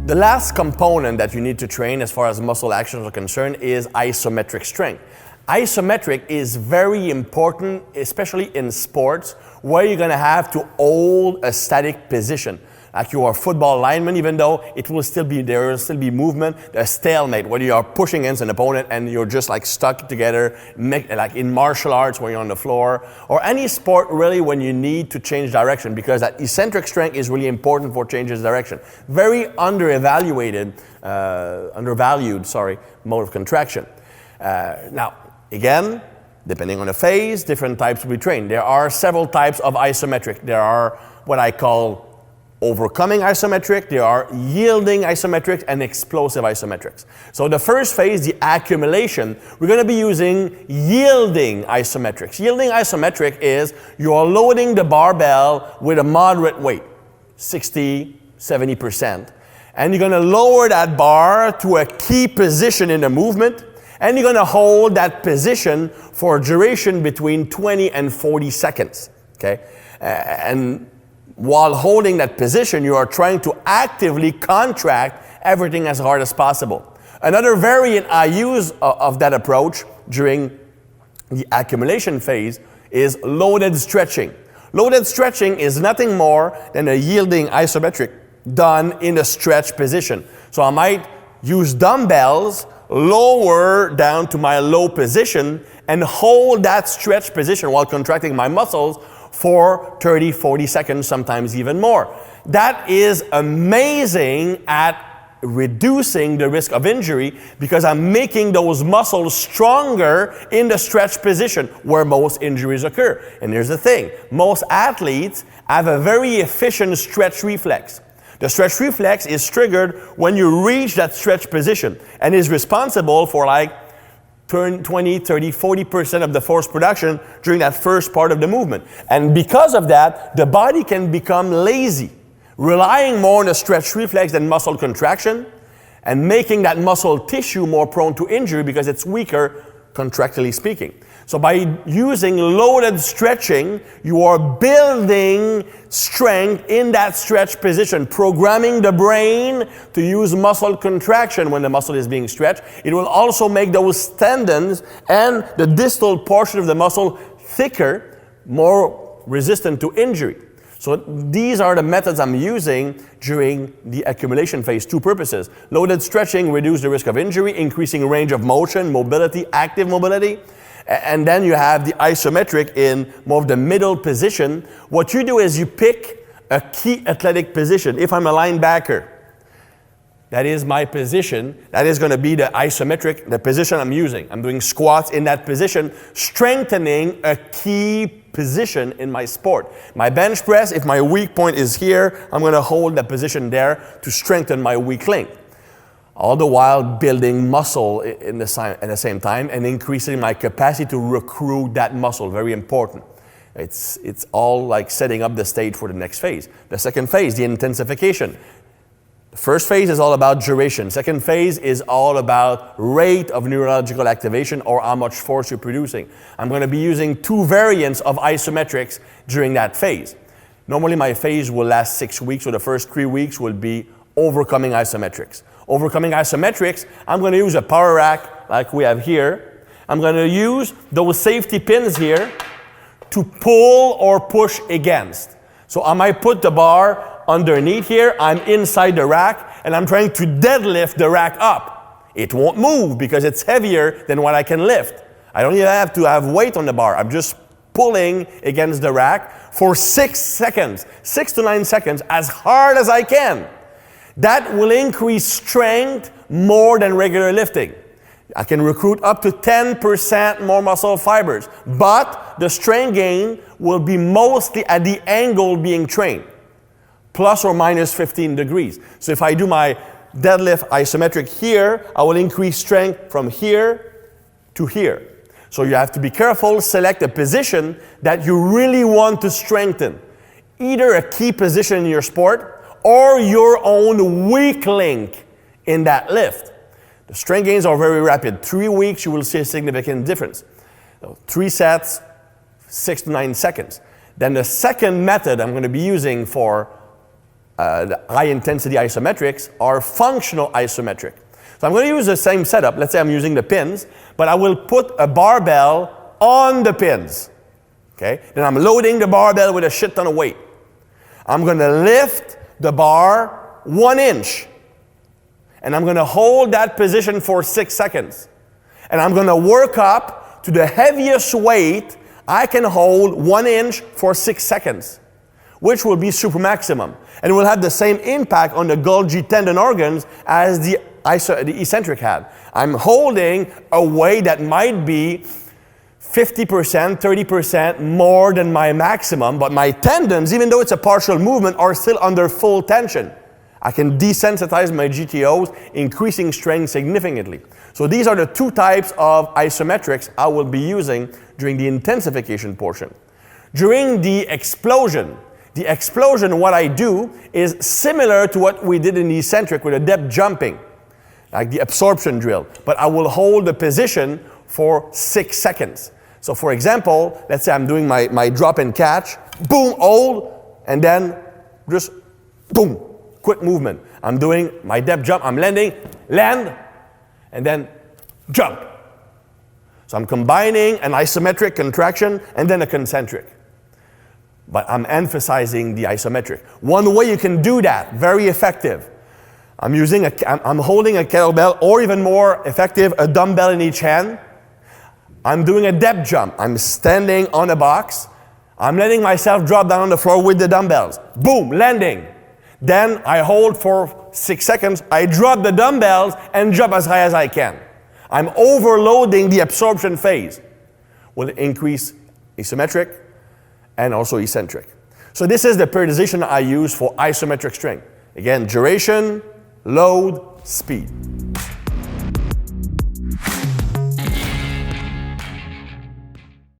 The last component that you need to train as far as muscle actions are concerned is isometric strength. Isometric is very important, especially in sports where you're going to have to hold a static position. Like you are a football lineman, even though there will still be movement, a stalemate where you are pushing against an opponent and you're just like stuck together, like in martial arts where you're on the floor, or any sport really when you need to change direction, because that eccentric strength is really important for changes of direction. Very undervalued mode of contraction. Now, again, depending on the phase, different types will be trained. There are several types of isometric. There are what I call overcoming isometric, there are yielding isometrics, and explosive isometrics. So the first phase, the accumulation, we're going to be using yielding isometrics. Yielding isometric is you are loading the barbell with a moderate weight, 60, 70%, and you're going to lower that bar to a key position in the movement, and you're going to hold that position for a duration between 20 and 40 seconds. Okay? And while holding that position, you are trying to actively contract everything as hard as possible. Another variant I use of that approach during the accumulation phase is loaded stretching. Loaded stretching is nothing more than a yielding isometric done in a stretch position. So I might use dumbbells, lower down to my low position, and hold that stretch position while contracting my muscles for 30, 40 seconds, sometimes even more. That is amazing at reducing the risk of injury because I'm making those muscles stronger in the stretch position where most injuries occur. And here's the thing, most athletes have a very efficient stretch reflex. The stretch reflex is triggered when you reach that stretch position and is responsible for like 20, 30, 40% of the force production during that first part of the movement. And because of that, the body can become lazy, relying more on the stretch reflex than muscle contraction, and making that muscle tissue more prone to injury because it's weaker, contractually speaking. So by using loaded stretching, you are building strength in that stretch position, programming the brain to use muscle contraction when the muscle is being stretched. It will also make those tendons and the distal portion of the muscle thicker, more resistant to injury. So these are the methods I'm using during the accumulation phase. Two purposes. Loaded stretching reduces the risk of injury, increasing range of motion, mobility, active mobility. And then you have the isometric in more of the middle position. What you do is you pick a key athletic position. If I'm a linebacker, that is my position. That is going to be the isometric, the position I'm using. I'm doing squats in that position, strengthening a key position in my sport. My bench press, if my weak point is here, I'm going to hold that position there to strengthen my weak link. All the while building muscle at the same time and increasing my capacity to recruit that muscle. Very important. It's all like setting up the stage for the next phase. The second phase, the intensification. The first phase is all about duration. Second phase is all about rate of neurological activation or how much force you're producing. I'm going to be using two variants of isometrics during that phase. Normally my phase will last 6 weeks, so the first 3 weeks will be overcoming isometrics. Overcoming isometrics, I'm going to use a power rack like we have here. I'm going to use those safety pins here to pull or push against. So I might put the bar underneath here, I'm inside the rack, and I'm trying to deadlift the rack up. It won't move because it's heavier than what I can lift. I don't even have to have weight on the bar. I'm just pulling against the rack for 6 seconds, 6 to 9 seconds, as hard as I can. That will increase strength more than regular lifting. I can recruit up to 10% more muscle fibers, but the strain gain will be mostly at the angle being trained, plus or minus 15 degrees. So if I do my deadlift isometric here, I will increase strength from here to here. So you have to be careful, select a position that you really want to strengthen. Either a key position in your sport or your own weak link in that lift. The strength gains are very rapid. 3 weeks, you will see a significant difference. So 3 sets, 6 to 9 seconds. Then the second method I'm going to be using for the high-intensity isometrics are functional isometric. So I'm going to use the same setup. Let's say I'm using the pins, but I will put a barbell on the pins. Okay? Then I'm loading the barbell with a shit ton of weight. I'm going to lift the bar 1 inch. And I'm going to hold that position for 6 seconds. And I'm going to work up to the heaviest weight I can hold 1 inch for 6 seconds, which will be super maximum. And it will have the same impact on the Golgi tendon organs as the eccentric had. I'm holding a weight that might be 50%, 30% more than my maximum, but my tendons, even though it's a partial movement, are still under full tension. I can desensitize my GTOs, increasing strength significantly. So these are the two types of isometrics I will be using during the intensification portion. During the explosion, what I do is similar to what we did in the eccentric with the depth jumping, like the absorption drill, but I will hold the position for 6 seconds. So for example, let's say I'm doing my drop and catch, boom, hold, and then just boom, quick movement. I'm doing my depth jump, I'm landing, land, and then jump. So I'm combining an isometric contraction and then a concentric. But I'm emphasizing the isometric. One way you can do that, very effective, I'm holding a kettlebell, or even more effective, a dumbbell in each hand. I'm doing a depth jump. I'm standing on a box. I'm letting myself drop down on the floor with the dumbbells. Boom, landing. Then I hold for 6 seconds. I drop the dumbbells and jump as high as I can. I'm overloading the absorption phase. Will increase isometric and also eccentric. So this is the periodization I use for isometric strength. Again, duration, load, speed.